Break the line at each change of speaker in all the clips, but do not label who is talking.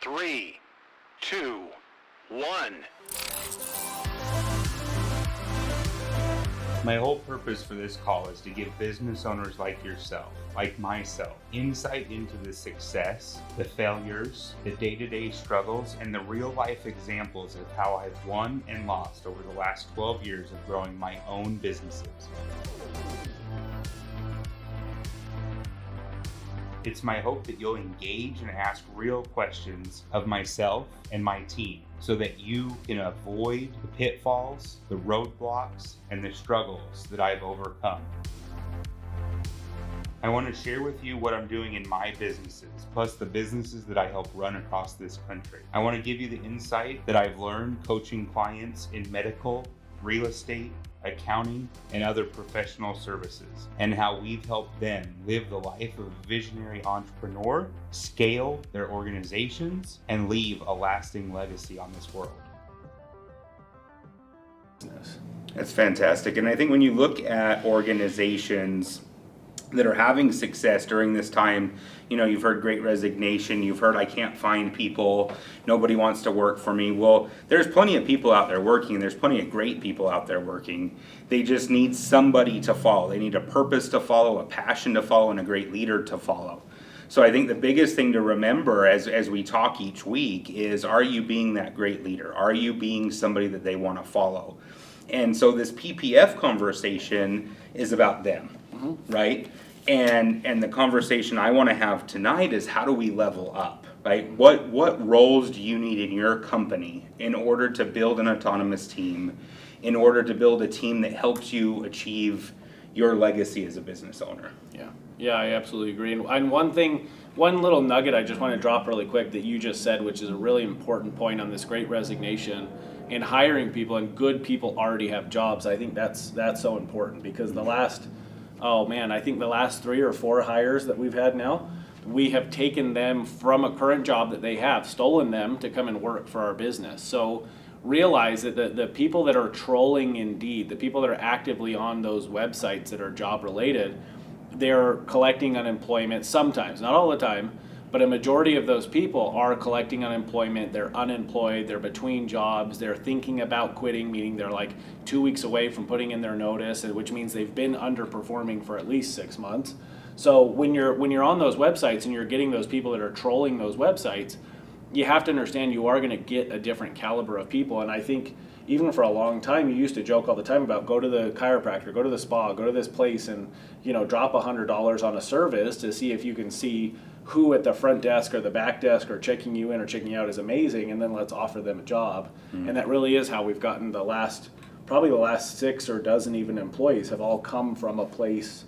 3, 2, 1.
My whole purpose for this call is to give business owners like yourself, like myself, insight into the success, the failures, the day-to-day struggles, and the real-life examples of how I've won and lost over the last 12 years of growing my own businesses. It's my hope that you'll engage and ask real questions of myself and my team so that you can avoid the pitfalls, the roadblocks, and the struggles that I've overcome. I want to share with you what I'm doing in my businesses, plus the businesses that I help run across this country. I want to give you the insight that I've learned coaching clients in medical, real estate, accounting, and other professional services, and how we've helped them live the life of a visionary entrepreneur, scale their organizations, and leave a lasting legacy on this world. That's fantastic. And I think when you look at organizations that are having success during this time, you know, you've heard Great Resignation, you've heard I can't find people, nobody wants to work for me. Well, there's plenty of people out there working, and there's plenty of great people out there working. They just need somebody to follow. They need a purpose to follow, a passion to follow, and a great leader to follow. So I think the biggest thing to remember as we talk each week is, are you being that great leader? Are you being somebody that they want to follow? And so this PPF conversation is about them, right? And the conversation I want to have tonight is, how do we level up, right? What roles do you need in your company in order to build an autonomous team, in order to build a team that helps you achieve your legacy as a business owner?
Yeah, I absolutely agree. And one little nugget I just want to drop really quick that you just said, which is a really important point on this Great Resignation and hiring people, and good people already have jobs. I think that's so important, because I think the last 3 or 4 hires that we've had now, we have taken them from a current job that they have, stolen them to come and work for our business. So realize that the people that are trolling Indeed, the people that are actively on those websites that are job related, they're collecting unemployment sometimes, not all the time, but a majority of those people are collecting unemployment. They're unemployed, they're between jobs, they're thinking about quitting, meaning they're like 2 weeks away from putting in their notice, which means they've been underperforming for at least 6 months. So when you're on those websites and you're getting those people that are trolling those websites, you have to understand you are going to get a different caliber of people. And I think even for a long time, you used to joke all the time about, go to the chiropractor, go to the spa, go to this place, and drop $100 on a service to see if you can see who at the front desk or the back desk or checking you in or checking you out is amazing, and then let's offer them a job. And that really is how we've gotten probably the last 6 or dozen even employees have all come from a place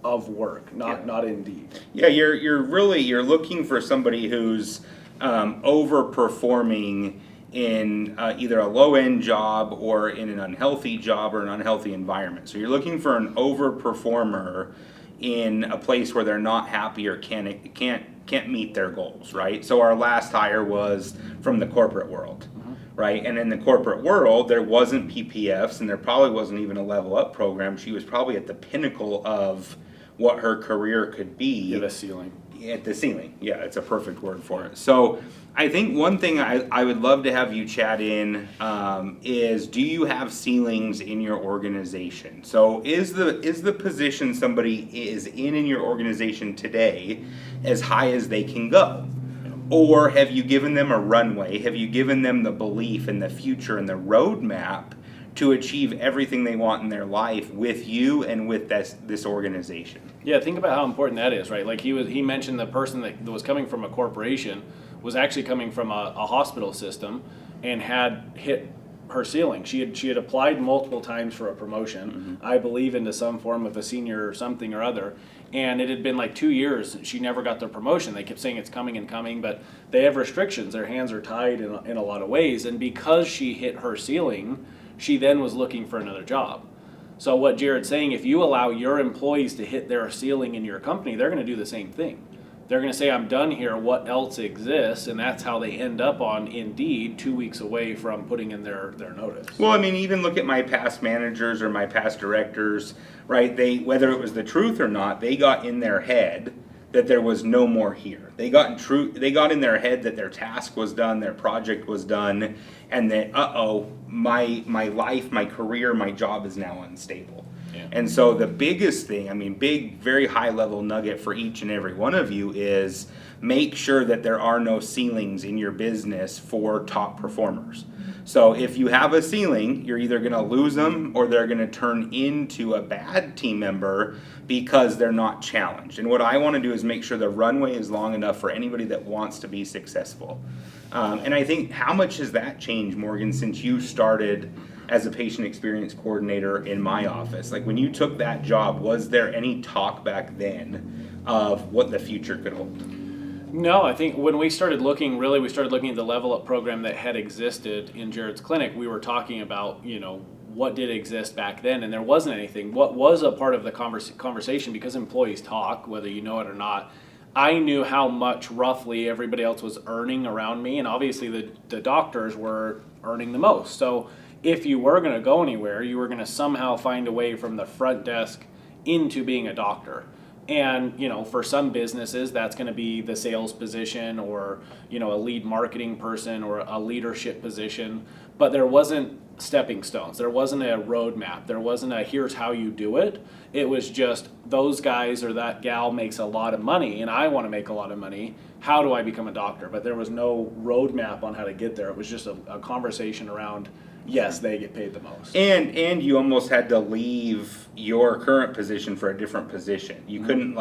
of work, not Indeed.
Yeah, you're looking for somebody who's overperforming in either a low-end job or in an unhealthy job or an unhealthy environment. So you're looking for an overperformer in a place where they're not happy or can't meet their goals, right? So our last hire was from the corporate world, right? And in the corporate world, there wasn't PPFs, and there probably wasn't even a level up program. She was probably at the pinnacle of what her career could be.
Yeah, the ceiling.
At the ceiling, yeah, it's a perfect word for it. So I think one thing I would love to have you chat in is, do you have ceilings in your organization? So is the position somebody is in your organization today as high as they can go? Or have you given them a runway? Have you given them the belief in the future and the roadmap to achieve everything they want in their life with you and with this organization?
Yeah, think about how important that is, right? Like he mentioned the person that was coming from a corporation was actually coming from a hospital system and had hit her ceiling. She had applied multiple times for a promotion, I believe into some form of a senior or something or other, and it had been like 2 years and she never got the promotion. They kept saying it's coming and coming, but they have restrictions. Their hands are tied in a lot of ways, and because she hit her ceiling, she then was looking for another job. So what Jared's saying, if you allow your employees to hit their ceiling in your company, they're going to do the same thing. They're going to say, I'm done here, what else exists? And that's how they end up on Indeed 2 weeks away from putting in their notice.
Well, I mean, even look at my past managers or my past directors, right? Whether it was the truth or not, they got in their head that there was no more here. They got in their head that their task was done, their project was done, and that my life, my career, my job is now unstable.
Yeah.
And so the biggest thing, big, very high level nugget for each and every one of you is make sure that there are no ceilings in your business for top performers. So if you have a ceiling, you're either going to lose them or they're going to turn into a bad team member because they're not challenged. And what I want to do is make sure the runway is long enough for anybody that wants to be successful. And I think, how much has that changed, Morgan, since you started as a patient experience coordinator in my office? Like, when you took that job, was there any talk back then of what the future could hold?
No, I think when we started looking at the Level Up program that had existed in Jared's clinic. We were talking about, what did exist back then, and there wasn't anything. What was a part of the conversation, because employees talk, whether you know it or not, I knew how much roughly everybody else was earning around me, and obviously the doctors were earning the most. So if you were going to go anywhere, you were going to somehow find a way from the front desk into being a doctor. And, for some businesses, that's going to be the sales position, or, a lead marketing person, or a leadership position. But there wasn't stepping stones. There wasn't a roadmap. There wasn't a here's how you do it. It was just those guys or that gal makes a lot of money and I want to make a lot of money. How do I become a doctor? But there was no roadmap on how to get there. It was just a conversation around, yes, they get paid the most.
And you almost had to leave your current position for a different position. You couldn't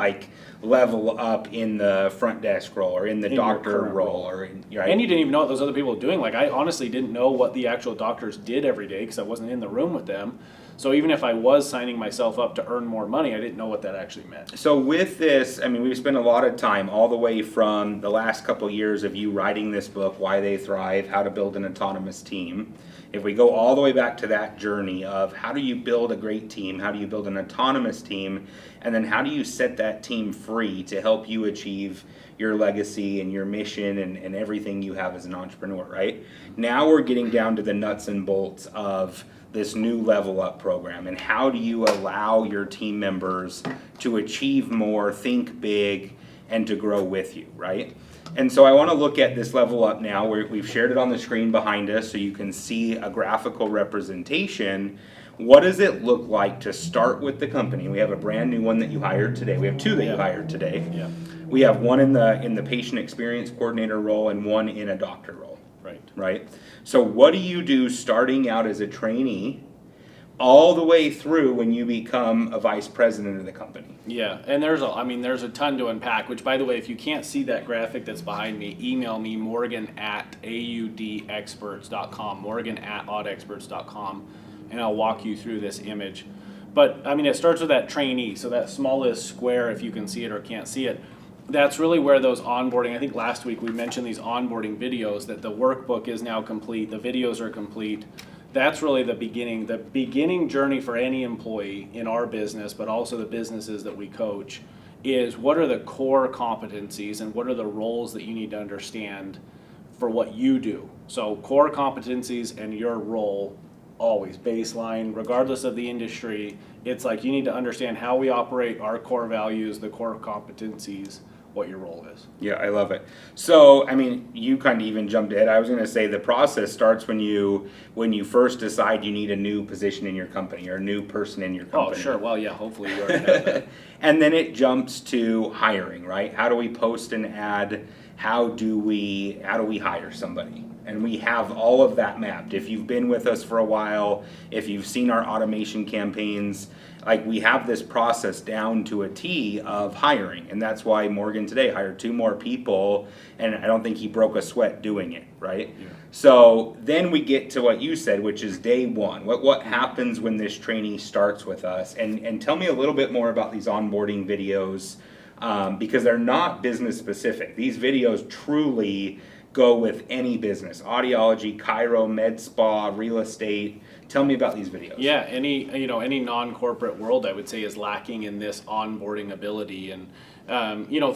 level up in the front desk role or in the doctor role.
And you didn't even know what those other people were doing. Like, I honestly didn't know what the actual doctors did every day because I wasn't in the room with them. So even if I was signing myself up to earn more money, I didn't know what that actually meant.
So with this, we've spent a lot of time, all the way from the last couple years of you writing this book, Why They Thrive, How to Build an Autonomous Team. If we go all the way back to that journey of how do you build a great team, how do you build an autonomous team, and then how do you set that team free to help you achieve your legacy and your mission and everything you have as an entrepreneur, right? Now we're getting down to the nuts and bolts of this new Level Up program, and how do you allow your team members to achieve more, think big, and to grow with you, right? And so I want to look at this Level Up now. We've shared it on the screen behind us so you can see a graphical representation. What does it look like to start with the company? We have a brand new one that you hired today. We have two that you hired today.
Yeah.
We have one in the patient experience coordinator role and one in a doctor role. Right? So what do you do starting out as a trainee all the way through when you become a vice president of the company?
Yeah, and there's a ton to unpack, which, by the way, if you can't see that graphic that's behind me, email me, morgan@audexperts.com, morgan@audexperts.com, and I'll walk you through this image. But, it starts with that trainee, so that smallest square, if you can see it or can't see it, that's really where those onboarding, I think last week we mentioned these onboarding videos, that the workbook is now complete, the videos are complete. That's really the beginning journey for any employee in our business, but also the businesses that we coach, is what are the core competencies and what are the roles that you need to understand for what you do. So core competencies and your role, always baseline, regardless of the industry. It's like you need to understand how we operate, our core values, the core competencies, what your role is.
Yeah, I love it. So, you kind of even jumped ahead. I was going to say the process starts when you first decide you need a new position in your company or a new person in your company.
Oh, sure. Well, yeah, hopefully you already have that.
And then it jumps to hiring, right? How do we post an ad? How do we hire somebody? And we have all of that mapped. If you've been with us for a while, if you've seen our automation campaigns, we have this process down to a T of hiring. And that's why Morgan today hired 2 more people, and I don't think he broke a sweat doing it, right? Yeah. So then we get to what you said, which is day one. What happens when this trainee starts with us? And tell me a little bit more about these onboarding videos, because they're not business specific. These videos truly go with any business: audiology, chiro, med spa, real estate. Tell me about these videos.
Yeah, any non-corporate world, I would say, is lacking in this onboarding ability. And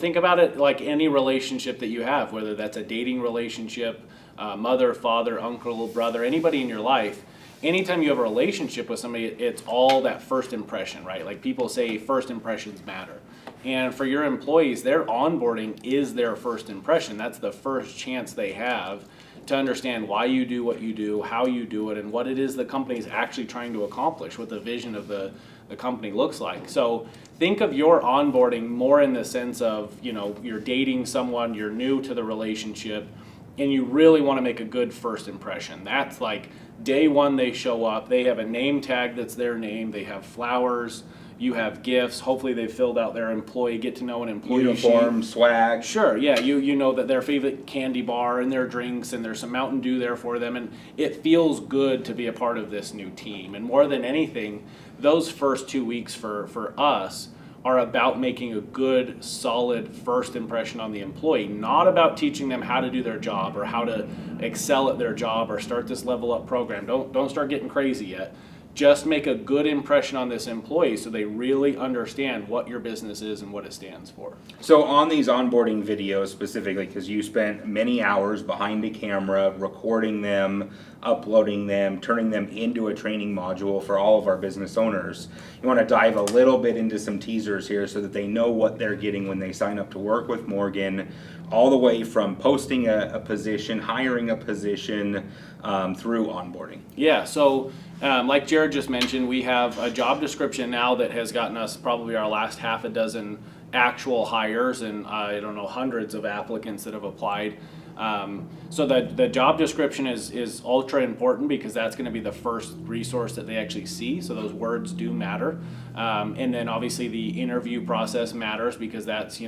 think about it like any relationship that you have, whether that's a dating relationship, mother, father, uncle, brother, anybody in your life. Anytime you have a relationship with somebody, it's all that first impression, right? Like people say first impressions matter. And for your employees, their onboarding is their first impression. That's the first chance they have to understand why you do what you do, how you do it, and what it is the company is actually trying to accomplish, what the vision of the company looks like. So think of your onboarding more in the sense of, you're dating someone, you're new to the relationship, and you really want to make a good first impression. That's like day one they show up, they have a name tag that's their name, they have flowers, you have gifts, hopefully they filled out their employee, get to know an employee
Uniform,
sheet.
swag.
Sure, yeah, you know that their favorite candy bar and their drinks and there's some Mountain Dew there for them, and it feels good to be a part of this new team. And more than anything, those first 2 weeks for us are about making a good, solid first impression on the employee, not about teaching them how to do their job or how to excel at their job or start this level up program. Don't start getting crazy yet. Just make a good impression on this employee so they really understand what your business is and what it stands for.
So on these onboarding videos specifically, because you spent many hours behind a camera, recording them, uploading them, turning them into a training module for all of our business owners, you want to dive a little bit into some teasers here so that they know what they're getting when they sign up to work with Morgan, all the way from posting a position, hiring a position, through onboarding.
Yeah, so like Jared just mentioned, we have a job description now that has gotten us probably our last half a dozen actual hires and hundreds of applicants that have applied. So the job description is ultra important because that's going to be the first resource that they actually see. So those words do matter. And then obviously the interview process matters because that's,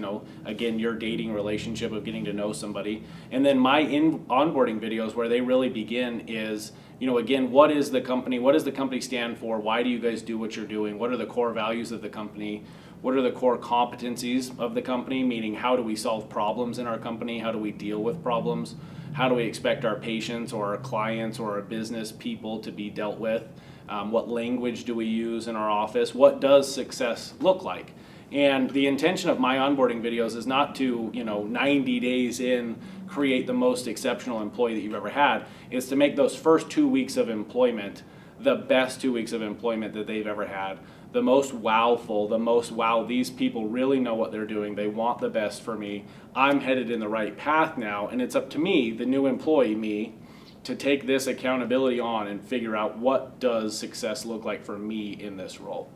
again, your dating relationship of getting to know somebody. And then my onboarding videos where they really begin is, again, what is the company? What does the company stand for? Why do you guys do what you're doing? What are the core values of the company? What are the core competencies of the company? Meaning, how do we solve problems in our company? How do we deal with problems? How do we expect our patients or our clients or our business people to be dealt with? What language do we use in our office? What does success look like? And the intention of my onboarding videos is not to, 90 days in, create the most exceptional employee that you've ever had. It's to make those first 2 weeks of employment the best 2 weeks of employment that they've ever had. The most wow, these people really know what they're doing. They want the best for me. I'm headed in the right path now, and it's up to me, the new employee, me, to take this accountability on and figure out what does success look like for me in this role.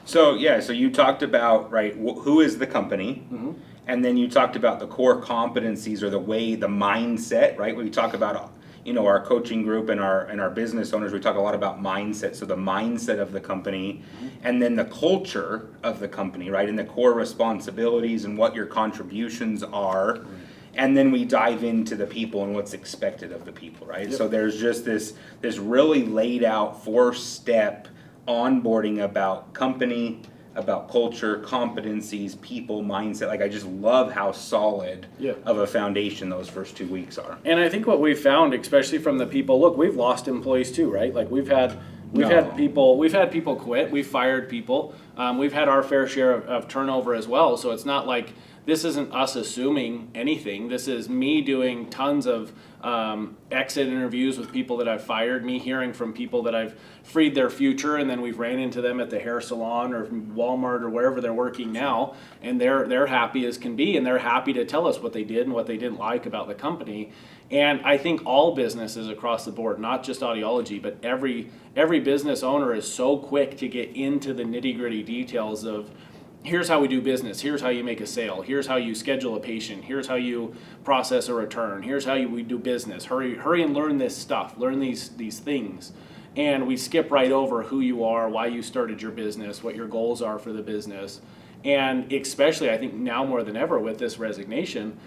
So you talked about, right, who is the company, and then you talked about the core competencies or the mindset, right? We talk about, our coaching group and our business owners, we talk a lot about mindset. So the mindset of the company, and then the culture of the company, right? And the core responsibilities and what your contributions are. And then we dive into the people and what's expected of the people, right? Yep. So there's just this really laid out 4-step onboarding about company, about culture, competencies, people, mindset. Like, I just love how solid of a foundation those first 2 weeks are.
And I think what we've found, especially from the people, look, we've lost employees too, right? Like we've had people quit, we've fired people, we've had our fair share of turnover as well. So it's not like this isn't us assuming anything. This is me doing tons of exit interviews with people that I've fired, me hearing from people that I've freed their future, and then we've ran into them at the hair salon or Walmart or wherever they're working now, and they're happy as can be, and they're happy to tell us what they did and what they didn't like about the company. And I think all businesses across the board, not just audiology, but every business owner is so quick to get into the nitty-gritty details of, here's how we do business, here's how you make a sale, here's how you schedule a patient, here's how you process a return, here's how we do business. Hurry and learn this stuff, learn these things. And we skip right over who you are, why you started your business, what your goals are for the business. And especially, I think now more than ever with this resignation,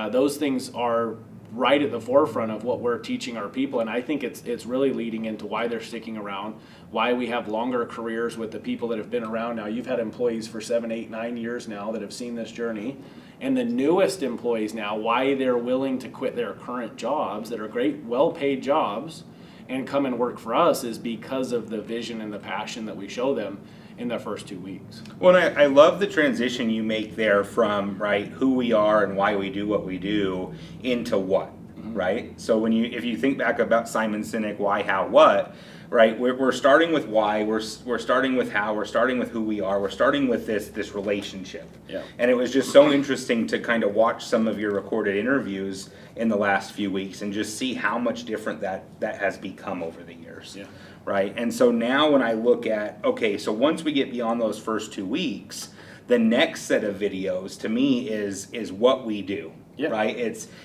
those things are right at the forefront of what we're teaching our people, and I think it's really leading into why they're sticking around, why we have longer careers with the people that have been around now. You've had employees for 7, 8, 9 years now that have seen this journey, and the newest employees now, why they're willing to quit their current jobs that are great, well-paid jobs, and come and work for us is because of the vision and the passion that we show them in the first 2 weeks.
Well, I love the transition you make there from, right, who we are and why we do what we do into what. right? So if you think back about Simon Sinek, why, how, what, right? We're starting with why, we're starting with how, we're starting with who we are, we're starting with this relationship.
Yeah.
And it was just so interesting to kind of watch some of your recorded interviews in the last few weeks and just see how much different that has become over the years.
Yeah.
Right? And so now when I look at, okay, so once we get beyond those first 2 weeks, the next set of videos to me is what we do.
Yeah.
Right?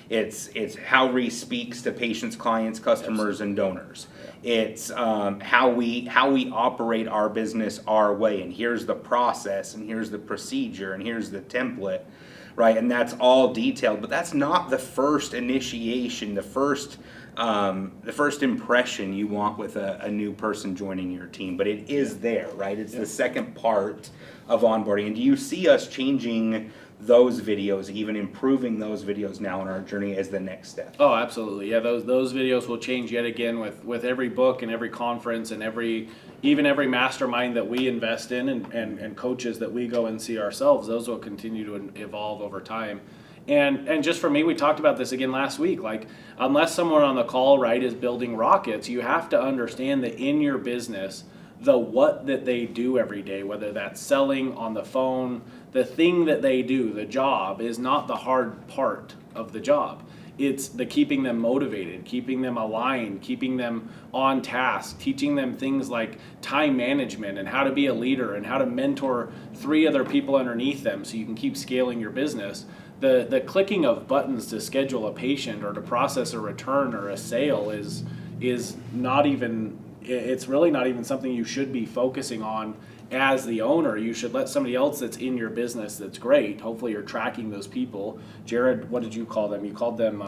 It's how Reese speaks to patients, clients, customers, and donors. It's how we operate our business our way, and here's the process, and here's the procedure, and here's the template, right? And that's all detailed, but that's not the first initiation, the first impression you want with a new person joining your team, but it is there, right? It's the second part of onboarding. And do you see us changing those videos, even improving those videos now in our journey as the next step?
Oh, absolutely. Yeah, those videos will change yet again with every book and every conference and even every mastermind that we invest in and coaches that we go and see ourselves. Those will continue to evolve over time. And just for me, we talked about this again last week, like unless someone on the call, right, is building rockets, you have to understand that in your business, the what that they do every day, whether that's selling on the phone, the thing that they do, the job, is not the hard part of the job. It's the keeping them motivated, keeping them aligned, keeping them on task, teaching them things like time management and how to be a leader and how to mentor 3 other people underneath them so you can keep scaling your business. The clicking of buttons to schedule a patient or to process a return or a sale is not even, it's really not even something you should be focusing on as the owner. You should let somebody else that's in your business that's great. Hopefully you're tracking those people. Jared, what did you call them? You called them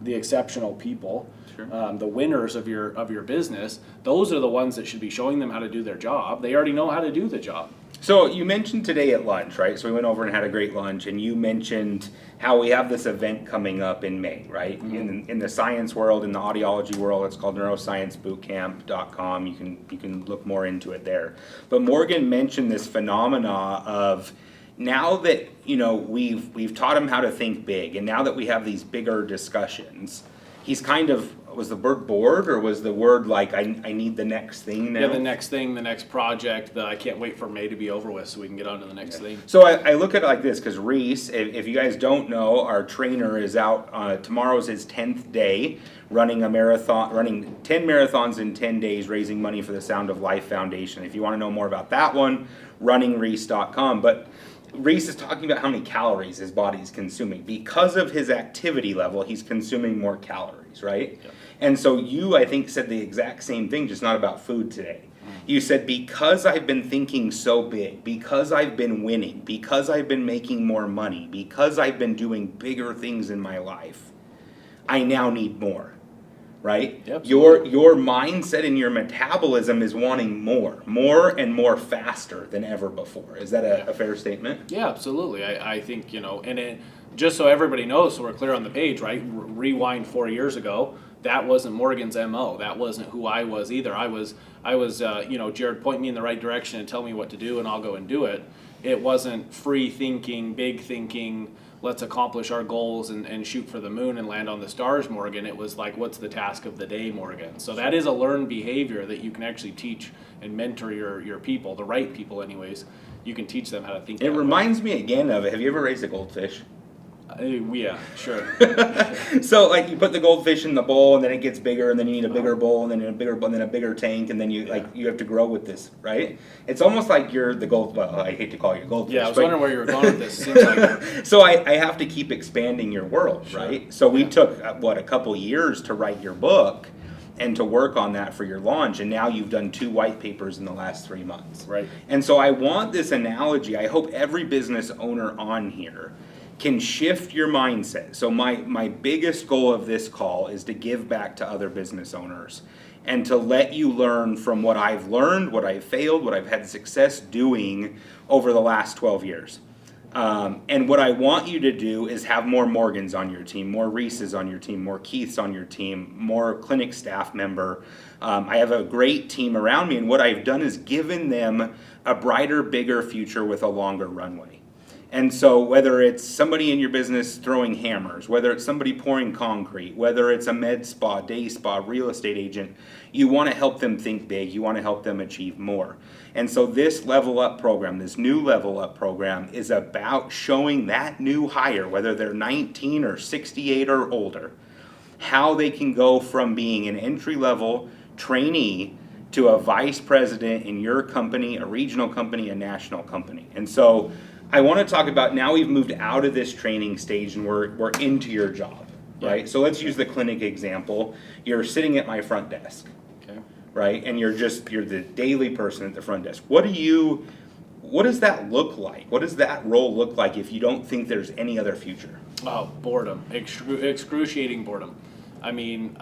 the exceptional people.
Sure.
The winners of your business. Those are the ones that should be showing them how to do their job. They already know how to do the job.
So you mentioned today at lunch, right? So we went over and had a great lunch, and you mentioned how we have this event coming up in May, right? Mm-hmm. In the science world, in the audiology world, it's called neurosciencebootcamp.com. You can look more into it there. But Morgan mentioned this phenomena of now that we've taught him how to think big, and now that we have these bigger discussions, he's kind of, was the word bored, or was the word like I need the next thing now?
Yeah, the next thing, the next project. I can't wait for May to be over with so we can get on to the next thing.
So I look at it like this, because Reese, if you guys don't know, our trainer is out, tomorrow's his 10th day, running a marathon, running 10 marathons in 10 days, raising money for the Sound of Life Foundation. If you want to know more about that one, runningreese.com. But Reese is talking about how many calories his body's consuming. Because of his activity level, he's consuming more calories, right? Yeah. And so you, I think, said the exact same thing, just not about food today. You said, because I've been thinking so big, because I've been winning, because I've been making more money, because I've been doing bigger things in my life, I now need more, right? Yep. Your mindset and your metabolism is wanting more and more faster than ever before. Is that a fair statement?
Yeah, absolutely. I think, and it, just so everybody knows, so we're clear on the page, right? Rewind 4 years ago. That wasn't Morgan's MO. That wasn't who I was either. I was, Jared, point me in the right direction and tell me what to do and I'll go and do it. It wasn't free thinking, big thinking, let's accomplish our goals and shoot for the moon and land on the stars, Morgan. It was like, what's the task of the day, Morgan? So that is a learned behavior that you can actually teach and mentor your people, the right people anyways. You can teach them how to think.
It reminds me again of, have you ever raised a goldfish?
Yeah, sure.
So like you put the goldfish in the bowl and then it gets bigger and then you need a bigger bowl and then a bigger bowl and then a bigger tank and then you have to grow with this, right? It's almost like you're the well, I hate to call you a goldfish.
Yeah, I was wondering where you were going with this. Seems like
so I have to keep expanding your world,
sure.
Right? So we took a couple years to write your book and to work on that for your launch, and now you've done 2 white papers in the last 3 months.
Right.
And so I want this analogy. I hope every business owner on here can shift your mindset. So my biggest goal of this call is to give back to other business owners and to let you learn from what I've learned, what I've failed, what I've had success doing over the last 12 years. And what I want you to do is have more Morgans on your team, more Reeses on your team, more Keiths on your team, more clinic staff member. I have a great team around me, and what I've done is given them a brighter, bigger future with a longer runway. And so whether it's somebody in your business throwing hammers, whether it's somebody pouring concrete, whether it's a med spa, day spa, real estate agent, you want to help them think big. You want to help them achieve more. And so this level up program, this new level up program, is about showing that new hire, whether they're 19 or 68 or older, how they can go from being an entry level trainee to a vice president in your company, a regional company, a national company. And so I want to talk about, now we've moved out of this training stage and we're into your job, right? So let's use the clinic example. You're sitting at my front desk,
Okay.
right? And you're the daily person at the front desk. What does that look like? What does that role look like if you don't think there's any other future?
Oh, boredom, excruciating boredom. I mean,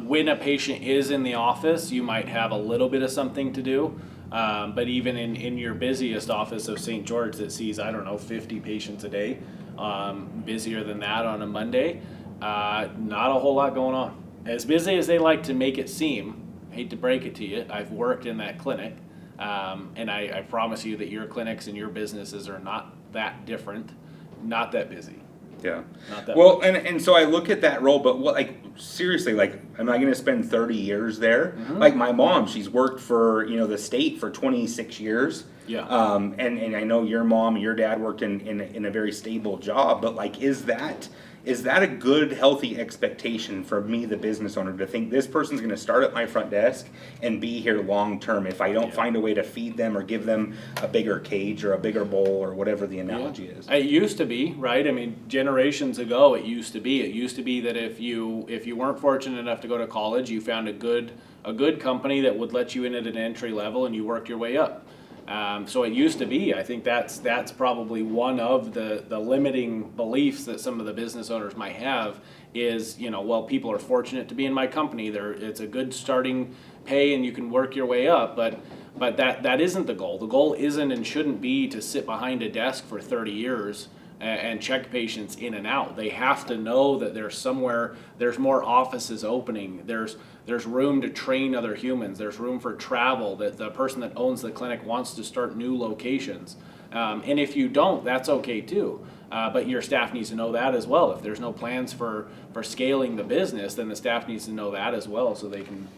when a patient is in the office, you might have a little bit of something to do. But even in your busiest office of St. George that sees, 50 patients a day, busier than that on a Monday, not a whole lot going on. As busy as they like to make it seem, hate to break it to you, I've worked in that clinic, and I promise you that your clinics and your businesses are not that different, not that busy.
Yeah.
Not that
Well,
much.
and so I look at that role, but seriously, am I going to spend 30 years there?
Mm-hmm.
Like my mom, she's worked for, the state for 26 years.
Yeah.
And I know your mom, your dad worked in a very stable job, but is that a good, healthy expectation for me, the business owner, to think this person's going to start at my front desk and be here long term if I don't find a way to feed them or give them a bigger cage or a bigger bowl or whatever the analogy is?
It used to be, right? I mean, generations ago, it used to be. It used to be that if you weren't fortunate enough to go to college, you found a good company that would let you in at an entry level and you worked your way up. So it used to be. I think that's probably one of the limiting beliefs that some of the business owners might have is, people are fortunate to be in my company. It's a good starting pay and you can work your way up, but that isn't the goal. The goal isn't and shouldn't be to sit behind a desk for 30 years and check patients in and out. They have to know that there's more offices opening. There's room to train other humans. There's room for travel, that the person that owns the clinic wants to start new locations. And if you don't, that's okay too. But your staff needs to know that as well. If there's no plans for scaling the business, then the staff needs to know that as well so they can.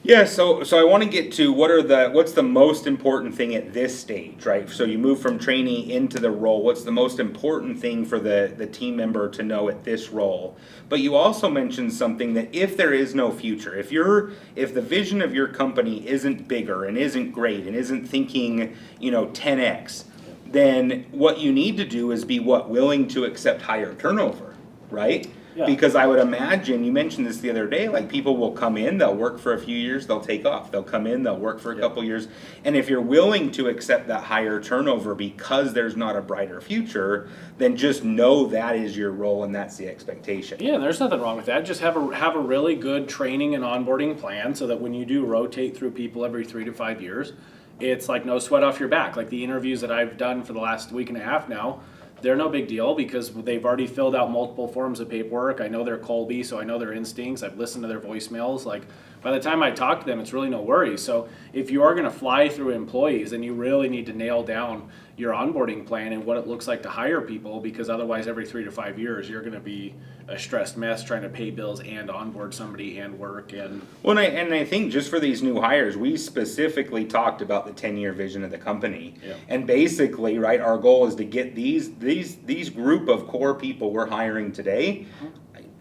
Yeah, so I want to get to what's the most important thing at this stage, right? So you move from trainee into the role. What's the most important thing for the team member to know at this role? But you also mentioned something that if there is no future, if the vision of your company isn't bigger and isn't great and isn't thinking, 10x, then what you need to do is be willing to accept higher turnover, right?
Yeah.
Because I would imagine, you mentioned this the other day, people will come in, they'll work for a few years, they'll take off. They'll come in, they'll work for a couple years. And if you're willing to accept that higher turnover because there's not a brighter future, then just know that is your role and that's the expectation.
Yeah, there's nothing wrong with that. Just have a really good training and onboarding plan so that when you do rotate through people every 3 to 5 years, it's like no sweat off your back. Like the interviews that I've done for the last week and a half now, they're no big deal because they've already filled out multiple forms of paperwork. I know their Colby, so I know their instincts. I've listened to their voicemails. Like by the time I talk to them, it's really no worries. So if you are going to fly through employees, then you really need to nail down your onboarding plan and what it looks like to hire people, because otherwise every 3 to 5 years you're going to be a stressed mess trying to pay bills and onboard somebody and work. And
well, and I think just for these new hires, we specifically talked about the 10-year vision of the company.
Yeah.
And basically, right, our goal is to get these group of core people we're hiring today,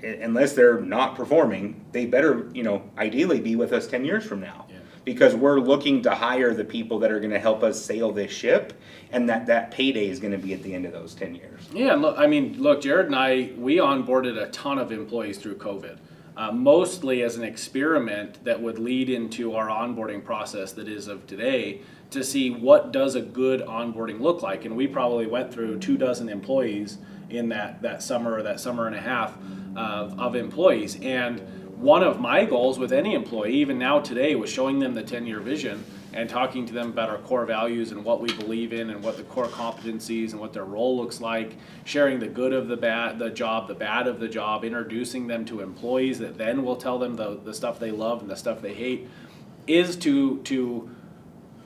unless they're not performing, they better, ideally be with us 10 years from now.
Yeah.
Because we're looking to hire the people that are going to help us sail this ship, and that payday is going to be at the end of those 10 years.
Yeah, look, Jared and I, we onboarded a ton of employees through COVID, mostly as an experiment that would lead into our onboarding process that is of today, to see what does a good onboarding look like. And we probably went through 24 employees in that summer or that summer and a half of employees. And one of my goals with any employee, even now today, was showing them the 10-year vision and talking to them about our core values and what we believe in and what the core competencies and what their role looks like, sharing the good of the job, the bad of the job, introducing them to employees that then will tell them the stuff they love and the stuff they hate, is to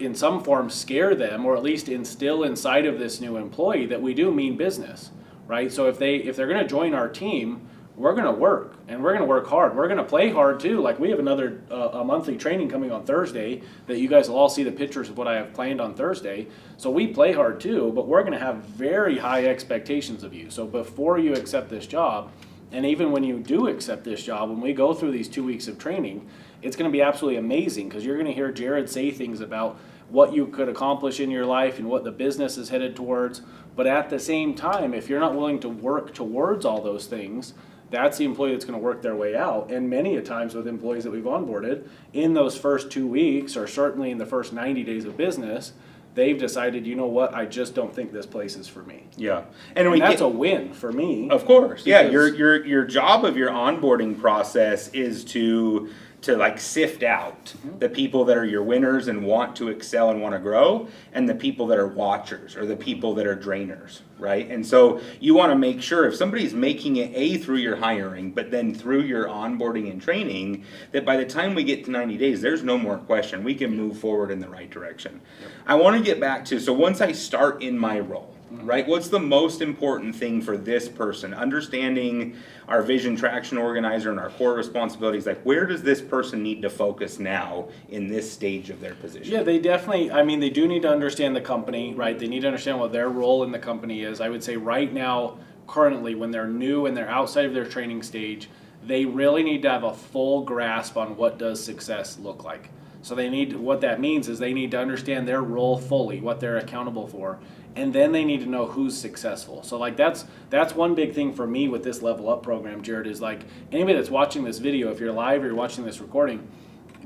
in some form scare them, or at least instill inside of this new employee that we do mean business, right? So if they're going to join our team, we're going to work, and we're going to work hard. We're going to play hard too. Like, we have another a monthly training coming on Thursday that you guys will all see the pictures of what I have planned on Thursday. So we play hard too, but we're going to have very high expectations of you. So before you accept this job, and even when you do accept this job, when we go through these 2 weeks of training, it's going to be absolutely amazing, because you're going to hear Jared say things about what you could accomplish in your life and what the business is headed towards. But at the same time, if you're not willing to work towards all those things, that's the employee that's going to work their way out. And many a times with employees that we've onboarded, in those first 2 weeks, or certainly in the first 90 days of business, they've decided, you know what, I just don't think this place is for me.
Yeah.
And that's a win for me.
Of course. Yeah, your job of your onboarding process is to like sift out the people that are your winners and want to excel and want to grow, and the people that are watchers, or the people that are drainers, right? And so you want to make sure if somebody's making it through your hiring, but then through your onboarding and training, that by the time we get to 90 days, there's no more question. We can move forward in the right direction. Yep. I want to get back to, so once I start in my role, right? What's the most important thing for this person? Understanding our vision traction organizer and our core responsibilities, like, where does this person need to focus now in this stage of their position?
Yeah, they definitely, they do need to understand the company, right? They need to understand what their role in the company is. I would say right now, currently, when they're new and they're outside of their training stage, they really need to have a full grasp on what does success look like. So what that means is they need to understand their role fully, what they're accountable for, and then they need to know who's successful. So like that's one big thing for me with this Level Up program, Jared, is like, anybody that's watching this video, if you're live or you're watching this recording,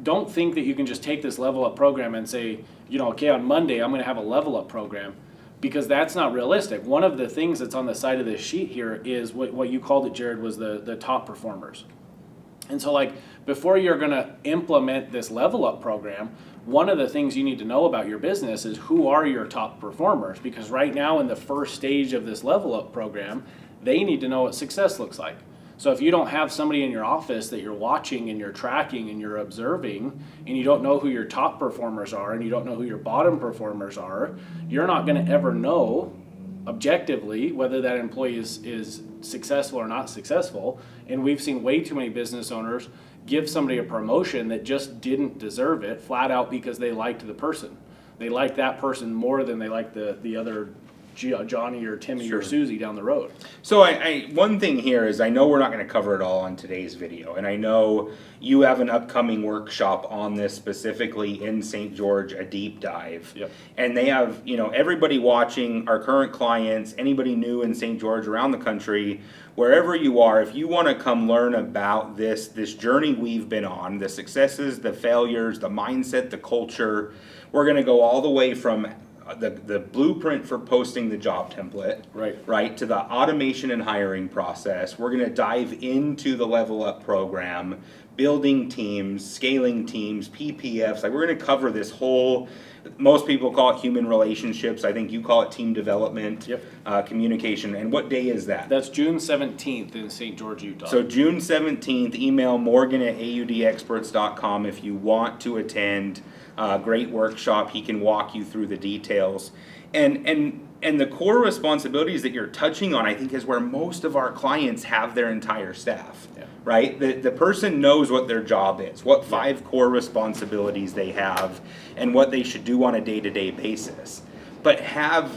don't think that you can just take this Level Up program and say, okay, on Monday I'm going to have a Level Up program, because that's not realistic. One of the things that's on the side of this sheet here is what you called it, Jared, was the top performers. And so like, before you're going to implement this Level Up program, one of the things you need to know about your business is who are your top performers, because right now in the first stage of this Level Up program, they need to know what success looks like. So if you don't have somebody in your office that you're watching and you're tracking and you're observing, and you don't know who your top performers are and you don't know who your bottom performers are, you're not going to ever know objectively whether that employee is successful or not successful. And we've seen way too many business owners give somebody a promotion that just didn't deserve it, flat out because they liked the person. They liked that person more than they liked the other Johnny or Timmy or Susie down the road.
So I one thing here is, I know we're not going to cover it all on today's video, and I know you have an upcoming workshop on this specifically in St. George, a deep dive.
Yep.
And they have, everybody watching, our current clients, anybody new in St. George, around the country, wherever you are, if you want to come learn about this journey we've been on, the successes, the failures, the mindset, the culture, we're going to go all the way from the blueprint for posting the job template, right, to the automation and hiring process. We're going to dive into the Level Up program, building teams, scaling teams, PPFs. Like, we're going to cover this whole, most people call it human relationships. I think you call it team development, communication. And what day is that?
That's June 17th in St. George, Utah.
So June 17th, email morgan@audexperts.com if you want to attend. Great workshop. He can walk you through the details. And the core responsibilities that you're touching on, I think, is where most of our clients have their entire staff, right? The person knows what their job is, what 5 core responsibilities they have, and what they should do on a day-to-day basis. But have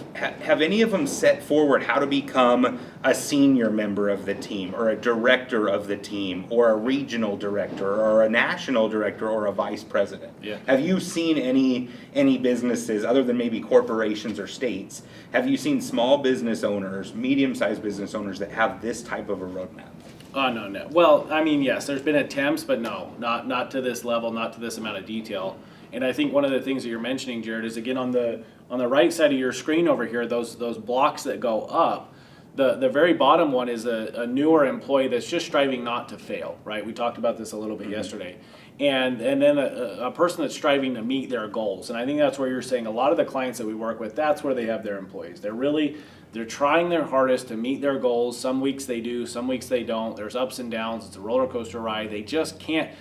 any of them set forward how to become a senior member of the team, or a director of the team, or a regional director, or a national director, or a vice president? Have you seen any businesses, other than maybe corporations or states, have you seen small business owners, medium-sized business owners that have this type of a roadmap?
No. Well, yes, there's been attempts, but no, not to this level, not to this amount of detail. And I think one of the things that you're mentioning, Jared, is again on the right side of your screen over here, those blocks that go up, the very bottom one is a newer employee that's just striving not to fail, right? We talked about this a little bit yesterday. And then a person that's striving to meet their goals. And I think that's where you're saying a lot of the clients that we work with, that's where they have their employees. They're really They're trying their hardest to meet their goals. Some weeks they do, some weeks they don't. There's ups and downs. It's a roller coaster ride. They just can't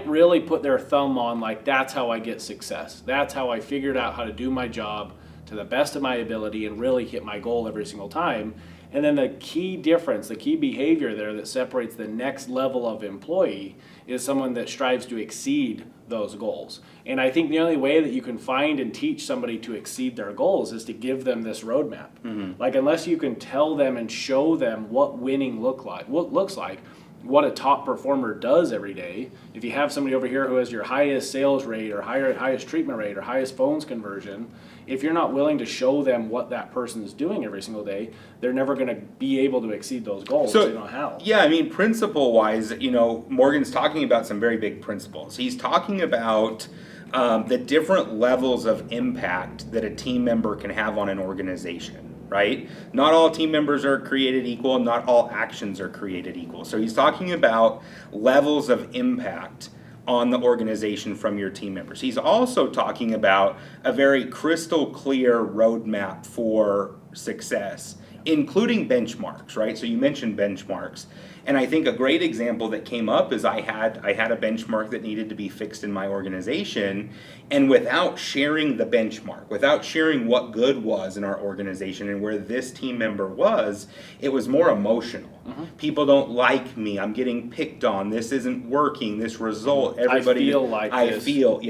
really put their thumb on, like, that's how I get success. That's how I figured out how to do my job to the best of my ability and really hit my goal every single time. And then the key difference, the key behavior there that separates the next level of employee is someone that strives to exceed those goals. And I think the only way that you can find and teach somebody to exceed their goals is to give them this roadmap. Like, unless you can tell them and show them what winning looks like, what a top performer does every day. If you have somebody over here who has your highest sales rate or highest treatment rate or highest phones conversion, if you're not willing to show them what that person is doing every single day, they're never going to be able to exceed those goals. So, they don't know how.
Yeah, I mean, principle-wise, Morgan's talking about some very big principles. He's talking about the different levels of impact that a team member can have on an organization. Right? Not all team members are created equal, not all actions are created equal. So he's talking about levels of impact on the organization from your team members. He's also talking about a very crystal clear roadmap for success, including benchmarks, right? So you mentioned benchmarks. And I think a great example that came up is I had a benchmark that needed to be fixed in my organization, and without sharing the benchmark, without sharing what good was in our organization and where this team member was, it was more emotional. People don't like me. I'm getting picked on. This isn't working. This result, everybody. I feel.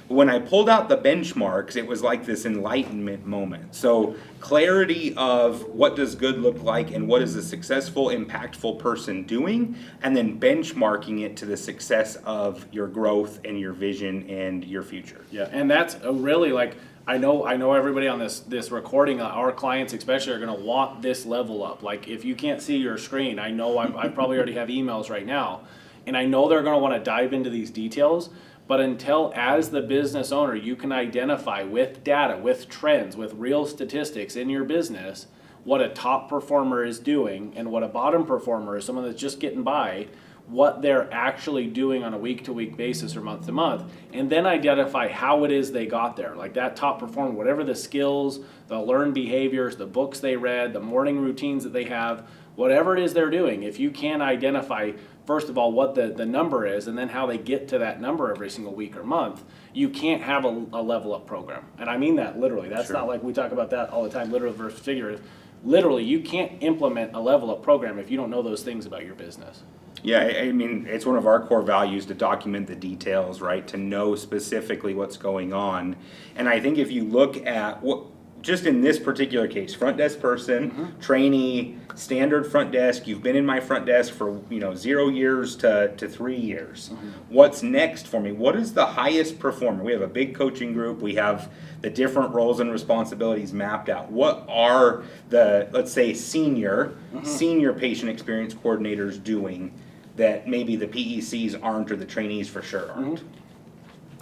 When I pulled out the benchmarks, it was like this enlightenment moment. So clarity of what does good look like and what is a successful, impactful person doing, and then benchmarking it to the success of your growth and your vision and your future.
Yeah, and that's really, like, I know everybody on this recording, our clients especially, are going to want this level up. Like, if you can't see your screen, I know I probably already have emails right now, and I know they're going to want to dive into these details. But until, as the business owner, you can identify with data, with trends, with real statistics in your business, what a top performer is doing and what a bottom performer is, someone that's just getting by, what they're actually doing on a week-to-week basis or month-to-month, and then identify how it is they got there. Like, that top performer, whatever the skills, the learned behaviors, the books they read, the morning routines that they have, whatever it is they're doing, if you can identify, first of all, what the number is, and then how they get to that number every single week or month, you can't have a level up program. And I mean that literally. That's not like we talk about that all the time, literal versus figurative. Literally, you can't implement a level up program if you don't know those things about your business.
Yeah, I mean, it's one of our core values to document the details, right? To know specifically what's going on. And I think if you look at what, just in this particular case, front desk person, trainee, standard front desk, you've been in my front desk for 0 years to 3 years. What's next for me? What is the highest performer? We have a big coaching group. We have the different roles and responsibilities mapped out. What are the, let's say, senior patient experience coordinators doing that maybe the PECs aren't, or the trainees for sure aren't?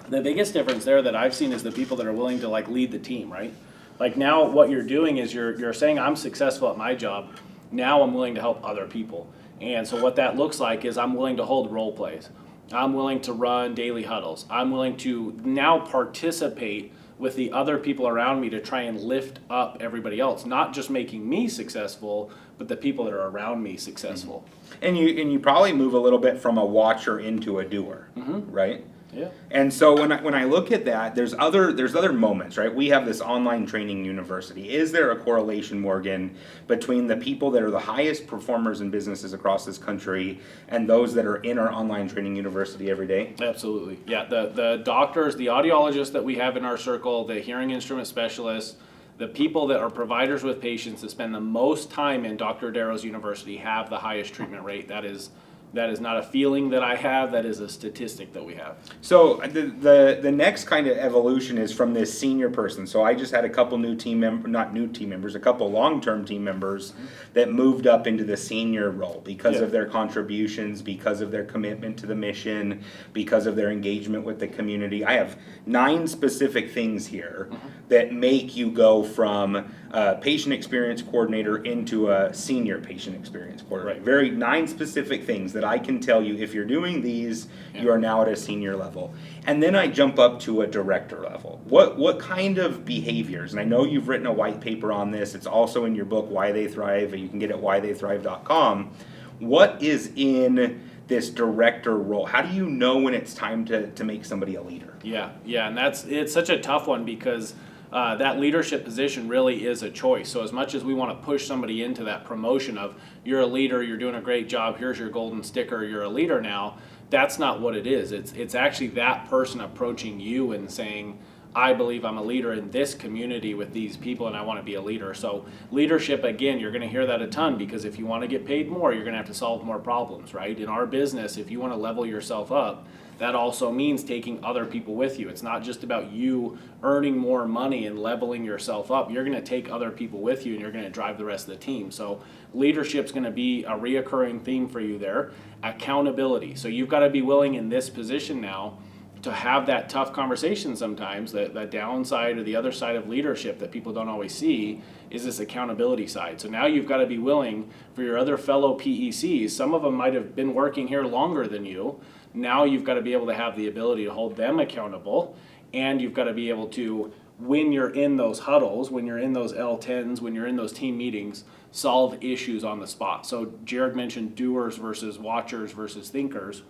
The biggest difference there that I've seen is the people that are willing to, like, lead the team, right? Like, now what you're doing is you're saying, I'm successful at my job, now I'm willing to help other people. And so what that looks like is I'm willing to hold role plays. I'm willing to run daily huddles. I'm willing to now participate with the other people around me to try and lift up everybody else, not just making me successful, but the people that are around me successful.
And you probably move a little bit from a watcher into a doer, right?
Yeah.
And so when I look at that, there's other moments, right? We have this online training university. Is there a correlation, Morgan, between the people that are the highest performers in businesses across this country and those that are in our online training university every day?
Absolutely. Yeah. The doctors, the audiologists that we have in our circle, the hearing instrument specialists, the people that are providers with patients that spend the most time in Dr. Darrow's university have the highest treatment rate. That is not a feeling that I have, that is a statistic that we have.
So the next kind of evolution is from this senior person. So I just had a couple a couple long-term team members that moved up into the senior role because of their contributions, because of their commitment to the mission, because of their engagement with the community. I have 9 specific things here that make you go from a patient experience coordinator into a senior patient experience coordinator.
Right.
9 specific things that I can tell you if you're doing these, you are now at a senior level. And then I jump up to a director level. What kind of behaviors, and I know you've written a white paper on this, it's also in your book, Why They Thrive, and you can get it at whytheythrive.com. What is in this director role? How do you know when it's time to make somebody a leader?
Yeah, and it's such a tough one because that leadership position really is a choice. So as much as we want to push somebody into that promotion of you're a leader, you're doing a great job, here's your golden sticker, you're a leader now, that's not what it is. It's actually that person approaching you and saying, I believe I'm a leader in this community with these people and I want to be a leader. So leadership, again, you're going to hear that a ton because if you want to get paid more, you're going to have to solve more problems, right? In our business, if you want to level yourself up, that also means taking other people with you. It's not just about you earning more money and leveling yourself up. You're going to take other people with you and you're going to drive the rest of the team. So leadership's going to be a reoccurring theme for you there. Accountability. So you've got to be willing in this position now to have that tough conversation sometimes. That downside or the other side of leadership that people don't always see is this accountability side. So now you've got to be willing for your other fellow PECs, some of them might have been working here longer than you, now you've got to be able to have the ability to hold them accountable, and you've got to be able to, when you're in those huddles, when you're in those L10s, when you're in those team meetings, solve issues on the spot. So Jared mentioned doers versus watchers versus thinkers.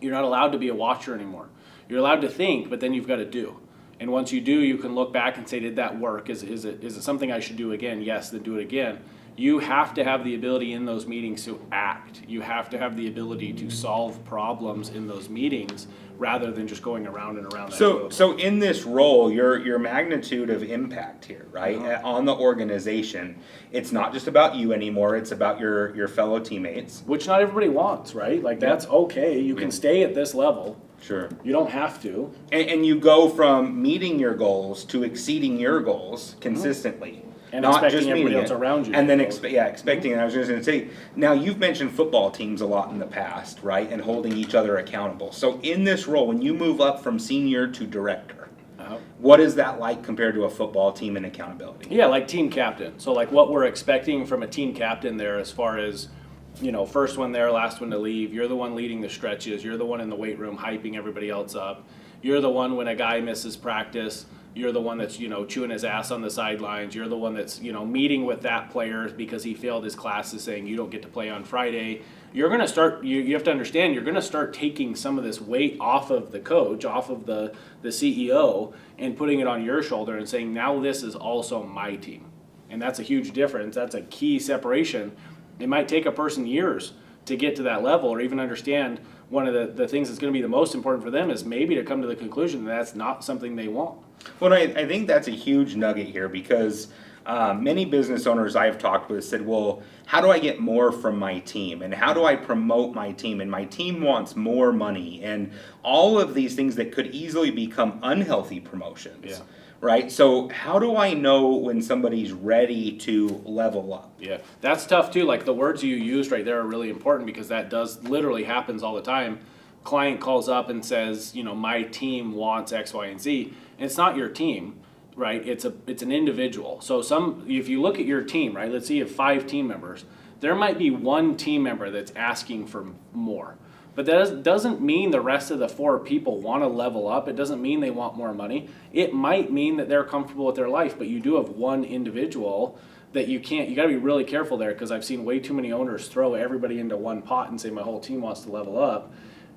You're not allowed to be a watcher anymore. You're allowed to think, but then you've got to do. And once you do, you can look back and say, did that work? Is it something I should do again? Yes, then do it again. You have to have the ability in those meetings to act. You have to have the ability to solve problems in those meetings rather than just going around and around that field.
So in this role, your magnitude of impact here, right, on the organization, it's not just about you anymore, it's about your fellow teammates.
Which not everybody wants, right? Like that's okay. You can stay at this level.
Sure.
You don't have to.
And you go from meeting your goals to exceeding your goals consistently.
And
not
expecting
just
everybody
meeting
else
it.
around you.
And then expecting, and I was just going to say, now you've mentioned football teams a lot in the past, right, and holding each other accountable. So in this role, when you move up from senior to director, what is that like compared to a football team and accountability?
Yeah, like team captain. So like what we're expecting from a team captain there as far as, you know, first one there, last one to leave. You're the one leading the stretches. You're the one in the weight room hyping everybody else up. You're the one when a guy misses practice. You're the one that's, you know, chewing his ass on the sidelines. You're the one that's, you know, meeting with that player because he failed his classes saying you don't get to play on Friday. You're going to start, you have to understand, you're going to start taking some of this weight off of the coach, off of the CEO, and putting it on your shoulder and saying, now this is also my team. And that's a huge difference. That's a key separation. It might take a person years to get to that level or even understand one of the things that's going to be the most important for them is maybe to come to the conclusion that that's not something they want.
Well, I think that's a huge nugget here because many business owners I've talked with said, well, how do I get more from my team? And how do I promote my team? And my team wants more money and all of these things that could easily become unhealthy promotions.
Yeah.
Right? So how do I know when somebody's ready to level up?
Yeah, that's tough too. Like the words you used right there are really important because that does literally happens all the time. Client calls up and says, you know, my team wants X, Y, and Z. And it's not your team, right? It's an individual. So if you look at your team, right, let's say you have 5 team members, there might be one team member that's asking for more. But that doesn't mean the rest of the 4 people want to level up. It doesn't mean they want more money. It might mean that they're comfortable with their life, but you do have one individual that you got to be really careful there because I've seen way too many owners throw everybody into one pot and say my whole team wants to level up.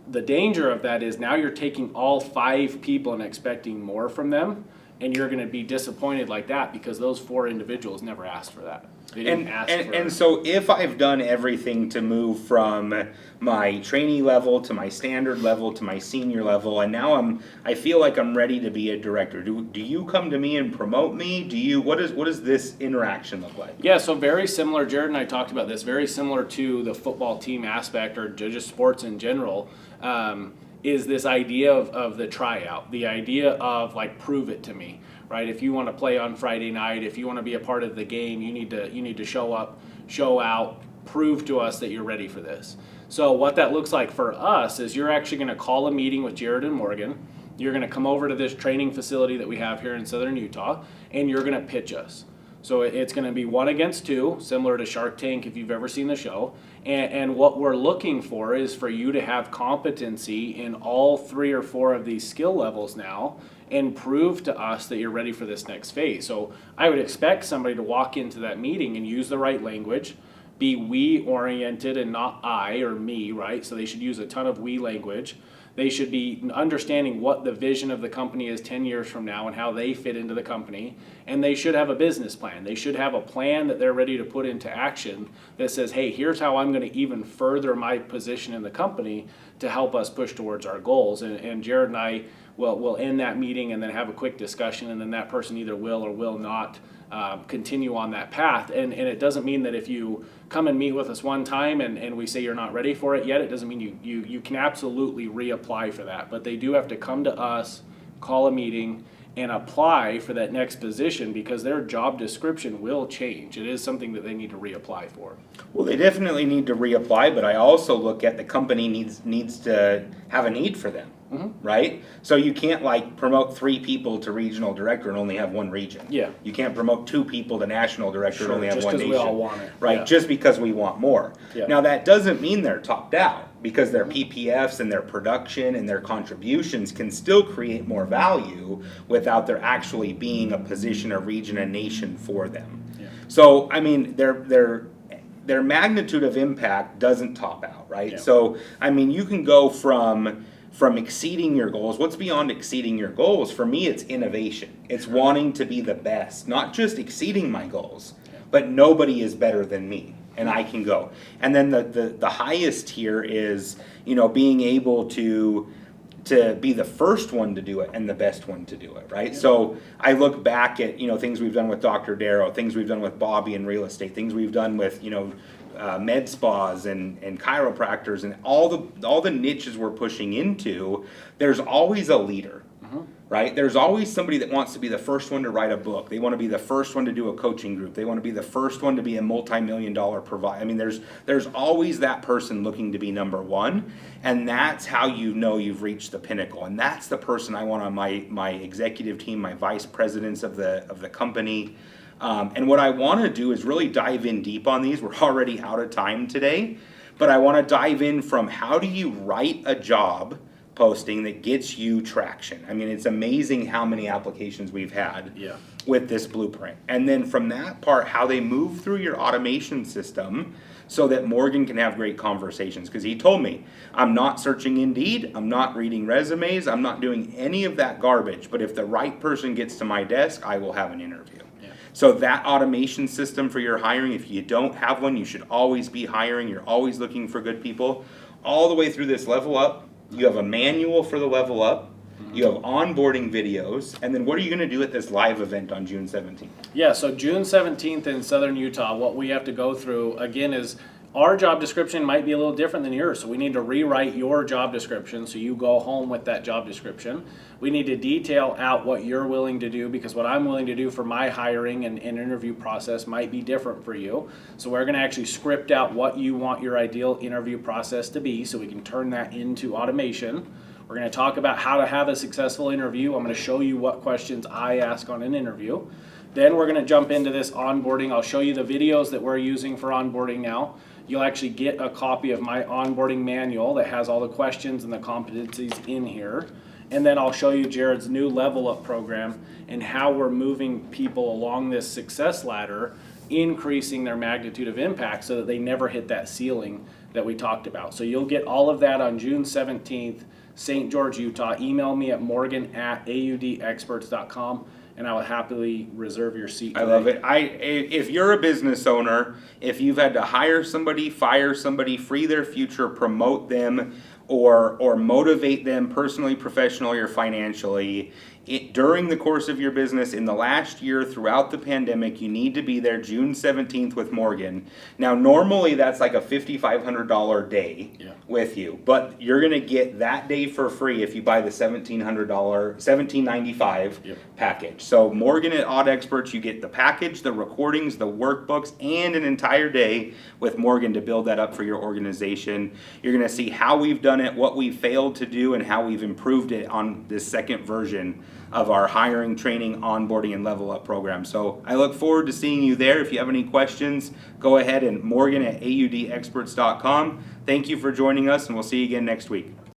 The danger of that is now you're taking all 5 people and expecting more from them, and you're going to be disappointed like that because those 4 individuals never asked for that. They didn't ask for it.
And so if I've done everything to move from my trainee level to my standard level to my senior level, and now I feel like I'm ready to be a director, do you come to me and promote me? What does this interaction look like?
Yeah, so very similar. Jared and I talked about this. Very similar to the football team aspect or just sports in general. Is this idea of the tryout, the idea of like prove it to me, right? If you want to play on Friday night, if you want to be a part of the game, you need to show up, show out, prove to us that you're ready for this. So what that looks like for us is you're actually going to call a meeting with Jared and Morgan. You're going to come over to this training facility that we have here in Southern Utah, and you're going to pitch us. So it's going to be 1 against 2, similar to Shark Tank if you've ever seen the show. And what we're looking for is for you to have competency in all 3 or 4 of these skill levels now, and prove to us that you're ready for this next phase. So I would expect somebody to walk into that meeting and use the right language, be we oriented and not I or me, right? So they should use a ton of we language. They should be understanding what the vision of the company is 10 years from now and how they fit into the company. And they should have a business plan. They should have a plan that they're ready to put into action that says, hey, here's how I'm going to even further my position in the company to help us push towards our goals. And Jared and I will end that meeting and then have a quick discussion, and then that person either will or will not continue on that path. And it doesn't mean that if you come and meet with us one time and we say you're not ready for it yet, it doesn't mean you can absolutely reapply for that. But they do have to come to us, call a meeting, and apply for that next position, because their job description will change. It is something that they need to reapply for.
Well, they definitely need to reapply, but I also look at the company needs to have a need for them. Right? So you can't like promote 3 people to regional director and only have 1 region.
Yeah.
You can't promote 2 people to national director and only have 1 nation.
Just because we all want it.
Right?
Yeah.
Just because we want more.
Yeah.
Now that doesn't mean they're topped out, because their PPFs and their production and their contributions can still create more value without there actually being a position, a region, a nation for them.
Yeah.
So I mean their magnitude of impact doesn't top out, right?
Yeah.
So I mean you can go from exceeding your goals. What's beyond exceeding your goals? For me, it's innovation. It's wanting to be the best, not just exceeding my goals, but nobody is better than me, and I can go. And then the highest here is, being able to be the first one to do it and the best one to do it, right? Yeah. So I look back at, things we've done with Dr. Darrow, things we've done with Bobby in real estate, things we've done with, med spas and chiropractors and all the niches we're pushing into. There's always a leader, right? There's always somebody that wants to be the first one to write a book. They want to be the first one to do a coaching group. They want to be the first one to be a multi-million-dollar provider. I mean, there's always that person looking to be number one, and that's how you know you've reached the pinnacle. And that's the person I want on my executive team, my vice presidents of the company. And what I want to do is really dive in deep on these. We're already out of time today, but I want to dive in from how do you write a job posting that gets you traction. I mean, it's amazing how many applications we've had with this blueprint. And then from that part, how they move through your automation system so that Morgan can have great conversations. Because he told me, I'm not searching Indeed, I'm not reading resumes, I'm not doing any of that garbage. But if the right person gets to my desk, I will have an interview. So that automation system for your hiring, if you don't have one, you should always be hiring. You're always looking for good people. All the way through this level up, you have a manual for the level up. You have onboarding videos. And then what are you going to do at this live event on June 17th?
Yeah, so June 17th in Southern Utah, what we have to go through, again, is our job description might be a little different than yours. So we need to rewrite your job description so you go home with that job description. We need to detail out what you're willing to do, because what I'm willing to do for my hiring and interview process might be different for you. So we're going to actually script out what you want your ideal interview process to be so we can turn that into automation. We're going to talk about how to have a successful interview. I'm going to show you what questions I ask on an interview. Then we're going to jump into this onboarding. I'll show you the videos that we're using for onboarding now. You'll actually get a copy of my onboarding manual that has all the questions and the competencies in here. And then I'll show you Jared's new level up program and how we're moving people along this success ladder, increasing their magnitude of impact so that they never hit that ceiling that we talked about. So you'll get all of that on June 17th, St. George, Utah. Email me at morgan@audexperts.com. and I will happily reserve your seat today.
I love it. If you're a business owner, if you've had to hire somebody, fire somebody, free their future, promote them, or motivate them personally, professionally, or financially, during the course of your business, in the last year, throughout the pandemic, you need to be there June 17th with Morgan. Now, normally that's like a $5,500 day with you, but you're going to get that day for free if you buy the $1,795 package. So Morgan at Odd Experts, you get the package, the recordings, the workbooks, and an entire day with Morgan to build that up for your organization. You're going to see how we've done it, what we failed to do, and how we've improved it on this second version of our hiring, training, onboarding, and level up program. So I look forward to seeing you there. If you have any questions, go ahead and Morgan at audexperts.com. Thank you for joining us, and we'll see you again next week.